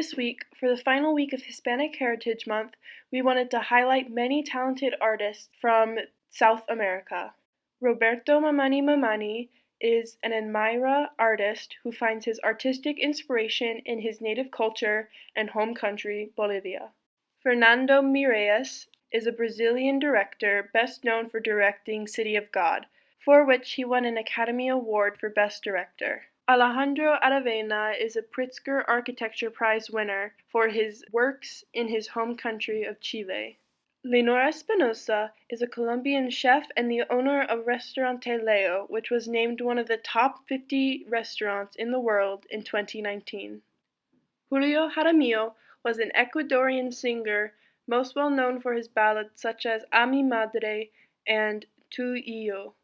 This week, for the final week of Hispanic Heritage Month, we wanted to highlight many talented artists from South America. Roberto Mamani Mamani is an Aymara artist who finds his artistic inspiration in his native culture and home country, Bolivia. Fernando Mireas is a Brazilian director best known for directing City of God, for which he won an Academy Award for Best Director. Alejandro Aravena is a Pritzker Architecture Prize winner for his works in his home country of Chile. Leonora Espinosa is a Colombian chef and the owner of Restaurante Leo, which was named one of the top 50 restaurants in the world in 2019. Julio Jaramillo was an Ecuadorian singer, most well known for his ballads such as A Mi Madre and Tu y Yo.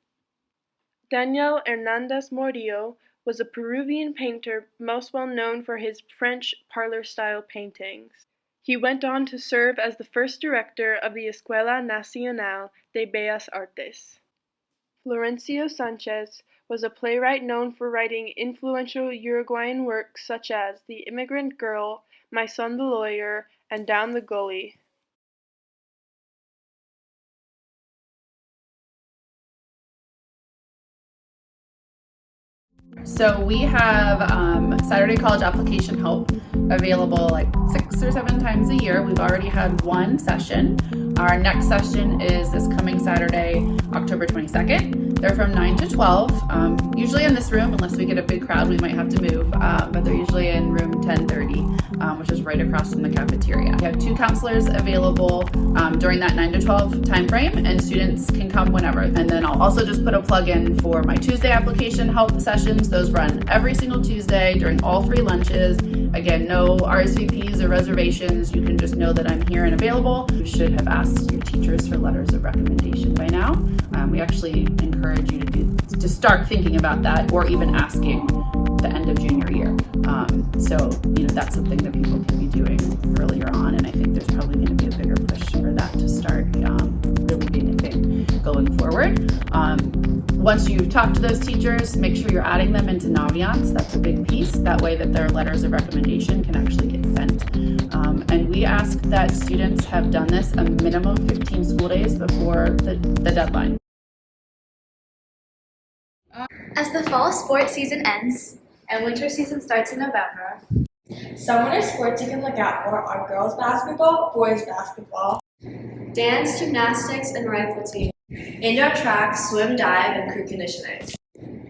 Daniel Hernandez Morillo was a Peruvian painter most well known for his French parlor-style paintings. He went on to serve as the first director of the Escuela Nacional de Bellas Artes. Florencio Sanchez was a playwright known for writing influential Uruguayan works such as The Immigrant Girl, My Son the Lawyer, and Down the Gully. So we have Saturday College application help available like 6 or 7 times a year. We've already had one session. Our next session is this coming Saturday, October 22nd. They're from 9 to 12, usually in this room, unless we get a big crowd, we might have to move, but they're usually in room 1030, which is right across from the cafeteria. We have 2 counselors available during that 9 to 12 time frame, and students can come whenever. And then I'll also just put a plug in for my Tuesday application help sessions. Those run every single Tuesday during all 3 lunches. Again, no RSVPs or reservations. You can just know that I'm here and available. You should have asked your teachers for letters of recommendation by now. We actually encourage you to start thinking about that, or even asking the end of junior year. So that's something that people can be doing earlier on, and I think there's probably going to be a bigger push for that to start really being a thing going forward. Once you've talked to those teachers, make sure you're adding them into Naviance. That's a big piece. That way that their letters of recommendation can actually get sent. And we ask that students have done this a minimum 15 school days before the deadline. As the fall sports season ends and winter season starts in November, some winter sports you can look out for are girls basketball, boys basketball, dance, gymnastics, and rifle team, indoor track, swim, dive, and crew conditioners,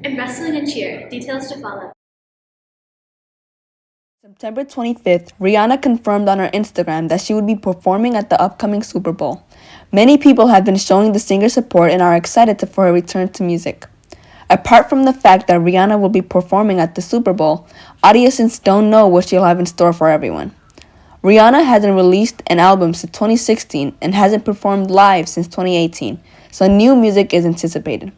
and wrestling and cheer. Details to follow. September 25th, Rihanna confirmed on her Instagram that she would be performing at the upcoming Super Bowl. Many people have been showing the singer support and are excited for her return to music. Apart from the fact that Rihanna will be performing at the Super Bowl, audiences don't know what she'll have in store for everyone. Rihanna hasn't released an album since 2016 and hasn't performed live since 2018, so new music is anticipated.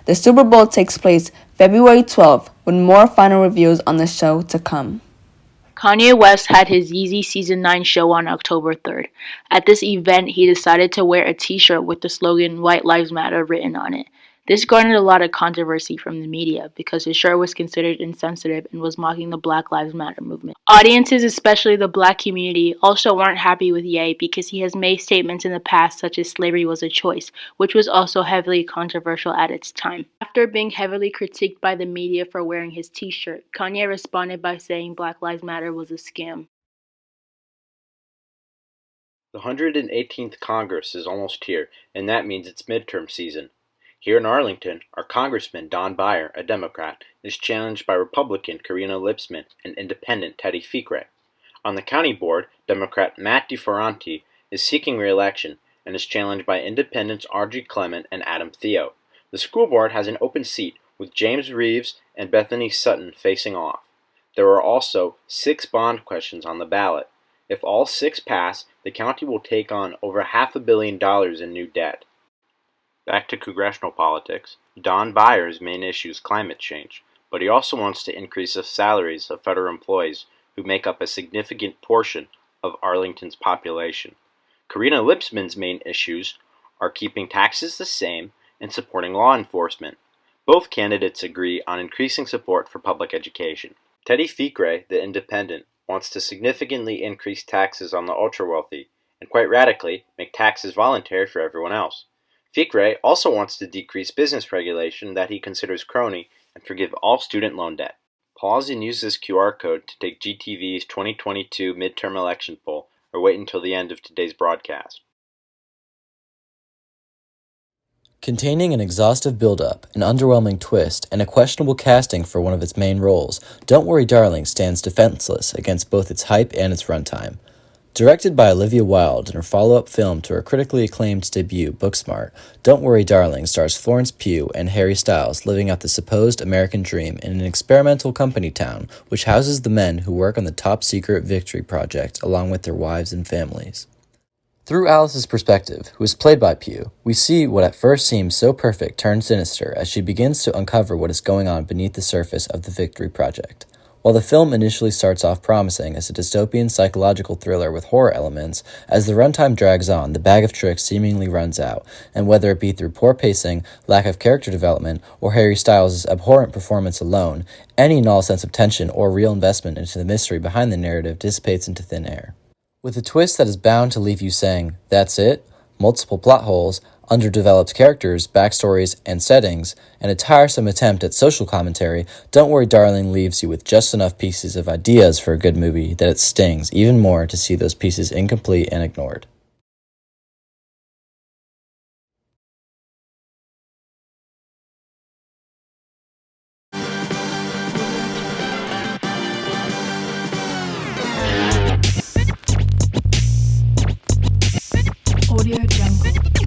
The Super Bowl takes place February 12th, with more final reviews on the show to come. Kanye West had his Yeezy Season 9 show on October 3rd. At this event, he decided to wear a t-shirt with the slogan White Lives Matter written on it. This garnered a lot of controversy from the media because his shirt was considered insensitive and was mocking the Black Lives Matter movement. Audiences, especially the black community, also weren't happy with Ye because he has made statements in the past such as slavery was a choice, which was also heavily controversial at its time. After being heavily critiqued by the media for wearing his t-shirt, Kanye responded by saying Black Lives Matter was a scam. The 118th Congress is almost here, and that means it's midterm season. Here in Arlington, our Congressman Don Beyer, a Democrat, is challenged by Republican Karina Lipsman and Independent Teddy Ficre. On the county board, Democrat Matt DeFerranti is seeking re-election and is challenged by Independents Audrey Clement and Adam Theo. The school board has an open seat with James Reeves and Bethany Sutton facing off. There are also 6 bond questions on the ballot. If all 6 pass, the county will take on over $500 million in new debt. Back to congressional politics, Don Beyer's main issue is climate change, but he also wants to increase the salaries of federal employees who make up a significant portion of Arlington's population. Karina Lipsman's main issues are keeping taxes the same and supporting law enforcement. Both candidates agree on increasing support for public education. Teddy Ficre, the Independent, wants to significantly increase taxes on the ultra-wealthy, and quite radically, make taxes voluntary for everyone else. Fikre also wants to decrease business regulation that he considers crony and forgive all student loan debt. Pause and use this QR code to take GTV's 2022 midterm election poll, or wait until the end of today's broadcast. Containing an exhaustive build-up, an underwhelming twist, and a questionable casting for one of its main roles, Don't Worry Darling stands defenseless against both its hype and its runtime. Directed by Olivia Wilde in her follow-up film to her critically acclaimed debut, Booksmart, Don't Worry Darling stars Florence Pugh and Harry Styles living out the supposed American dream in an experimental company town which houses the men who work on the top-secret Victory Project along with their wives and families. Through Alice's perspective, who is played by Pugh, we see what at first seems so perfect turn sinister as she begins to uncover what is going on beneath the surface of the Victory Project. While the film initially starts off promising as a dystopian psychological thriller with horror elements, as the runtime drags on, the bag of tricks seemingly runs out, and whether it be through poor pacing, lack of character development, or Harry Styles' abhorrent performance alone, any and all sense of tension or real investment into the mystery behind the narrative dissipates into thin air. With a twist that is bound to leave you saying, "That's it?" multiple plot holes, underdeveloped characters, backstories, and settings, and a tiresome attempt at social commentary, Don't Worry Darling leaves you with just enough pieces of ideas for a good movie that it stings even more to see those pieces incomplete and ignored. Audio Jungle.